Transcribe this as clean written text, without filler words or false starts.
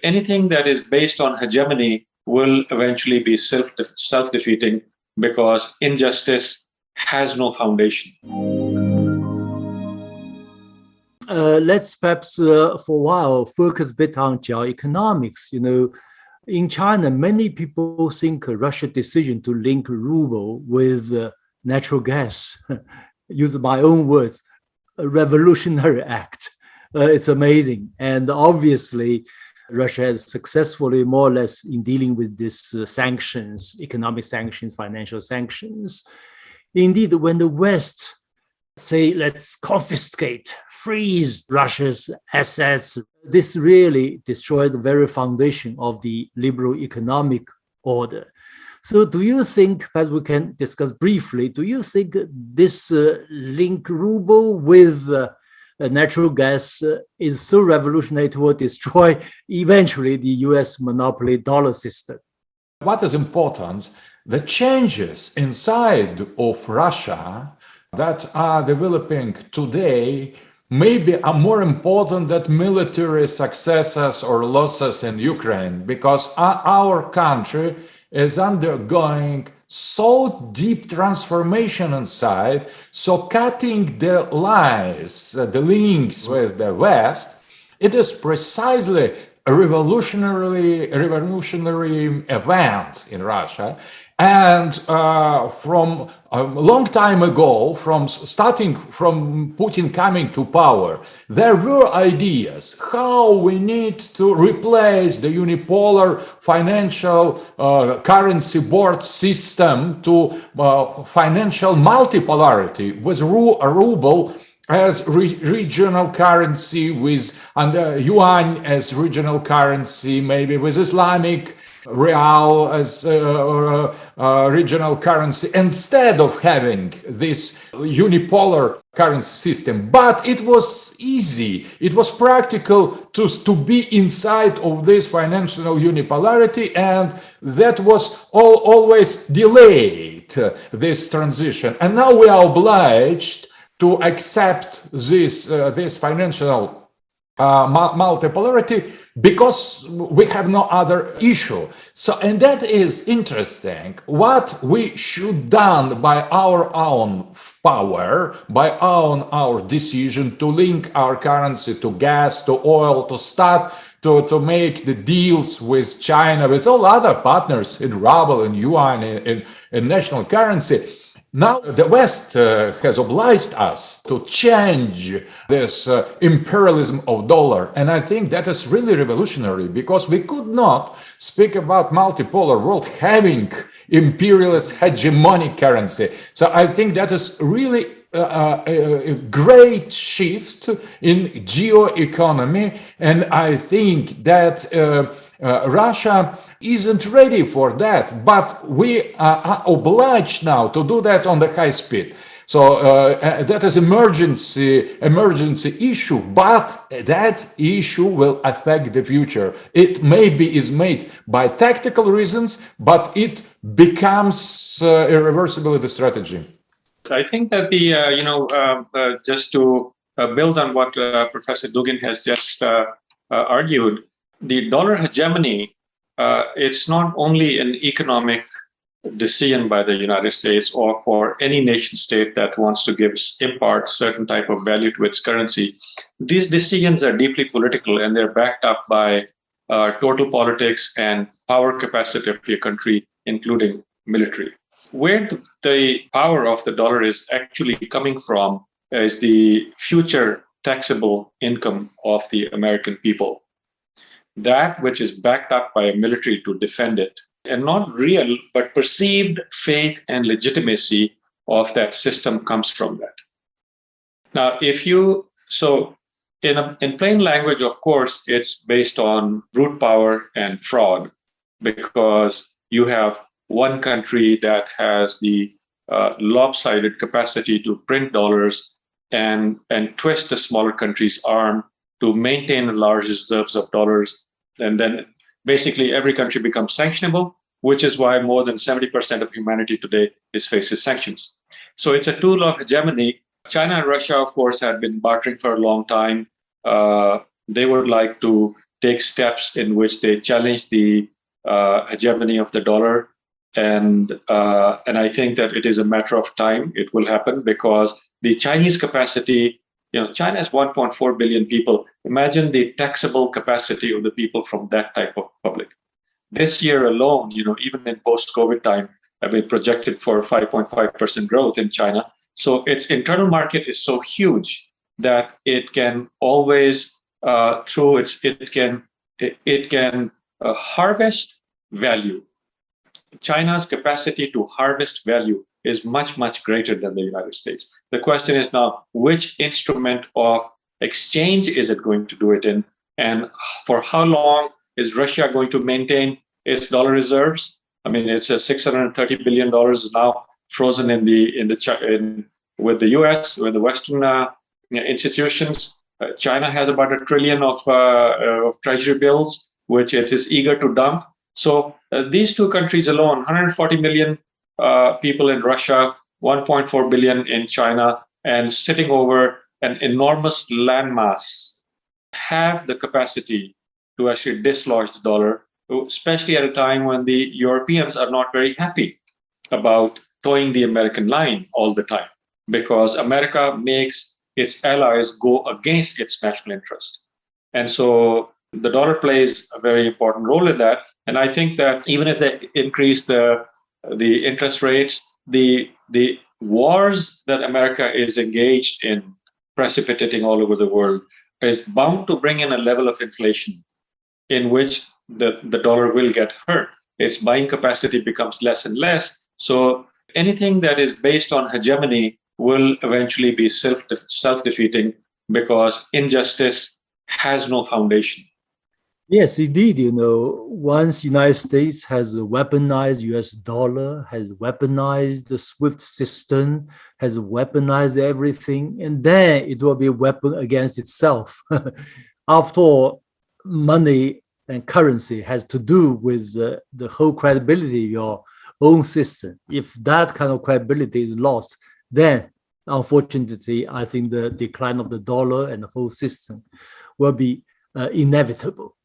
Anything that is based on hegemony will eventually be self-defeating because injustice has no foundation. Let's perhaps for a while focus a bit on geoeconomics. In China, many people think Russia's decision to link ruble with natural gas, use my own words, a revolutionary act. It's amazing. And obviously, Russia has successfully, more or less, in dealing with these sanctions, economic sanctions, financial sanctions. Indeed, when the West say, let's confiscate, freeze Russia's assets, this really destroyed the very foundation of the liberal economic order. So do you think, perhaps we can discuss briefly, do you think this link ruble with natural gas is so revolutionary it will destroy eventually the US monopoly dollar system? What is important, the changes inside of Russia that are developing today maybe are more important than military successes or losses in Ukraine, because our country is undergoing so deep transformation inside, so cutting the lines, the links with the West, it is precisely a revolutionary event in Russia. And from a long time ago, starting from Putin coming to power, there were ideas how we need to replace the unipolar financial currency board system to financial multipolarity with a ruble as regional currency, with yuan as regional currency, maybe with Islamic real as regional currency, instead of having this unipolar currency system. But it was easy, it was practical to be inside of this financial unipolarity, and that was always delayed, this transition. And now we are obliged to accept this financial multipolarity because we have no other issue. So, and that is interesting. What we should done by our own power, by our decision to link our currency to gas, to oil, to start to make the deals with China, with all other partners in ruble, in yuan, in national currency. Now the West has obliged us to change this imperialism of dollar. And I think that is really revolutionary, because we could not speak about multipolar world having imperialist hegemonic currency. So I think that is really a great shift in geoeconomy. And I think that Russia isn't ready for that, but we are obliged now to do that on the high speed. So that is emergency issue, but that issue will affect the future. It maybe is made by tactical reasons, but it becomes irreversibly the strategy. I think that just to build on what Professor Dugin has just argued, the dollar hegemony, it's not only an economic decision by the United States or for any nation state that wants to impart certain type of value to its currency. These decisions are deeply political, and they're backed up by total politics and power capacity of your country, including military. Where the power of the dollar is actually coming from is the future taxable income of the American people. That which is backed up by a military to defend it, and not real, but perceived faith and legitimacy of that system comes from that. Now, in plain language, of course, it's based on brute power and fraud, because you have one country that has the lopsided capacity to print dollars and twist the smaller country's arm to maintain large reserves of dollars. And then basically every country becomes sanctionable, which is why more than 70% of humanity today faces sanctions. So it's a tool of hegemony. China and Russia, of course, had been bartering for a long time. They would like to take steps in which they challenge the hegemony of the dollar. And I think that it is a matter of time. It will happen because the Chinese capacity, China has 1.4 billion people. Imagine the taxable capacity of the people from that type of public. This year alone, even in post-COVID time, have been projected for 5.5% growth in China. So its internal market is so huge that it can always, it can harvest value. China's capacity to harvest value is much, much greater than the United States. The question is now, which instrument of exchange is it going to do it in? And for how long is Russia going to maintain its dollar reserves? I mean, it's a $630 billion now frozen with the US, with the Western institutions. China has about $1 trillion of treasury bills, which it is eager to dump. So these two countries alone, 140 million people in Russia, 1.4 billion in China, and sitting over an enormous landmass, have the capacity to actually dislodge the dollar, especially at a time when the Europeans are not very happy about towing the American line all the time, because America makes its allies go against its national interest. And so the dollar plays a very important role in that. And I think that even if they increase the interest rates, the wars that America is engaged in, precipitating all over the world, is bound to bring in a level of inflation in which the dollar will get hurt. Its buying capacity becomes less and less. So anything that is based on hegemony will eventually be self-defeating, because injustice has no foundation. Yes, indeed. Once United States has weaponized US dollar, has weaponized the SWIFT system, has weaponized everything, and then it will be a weapon against itself. After all, money and currency has to do with the whole credibility of your own system. If that kind of credibility is lost, then unfortunately, I think the decline of the dollar and the whole system will be inevitable.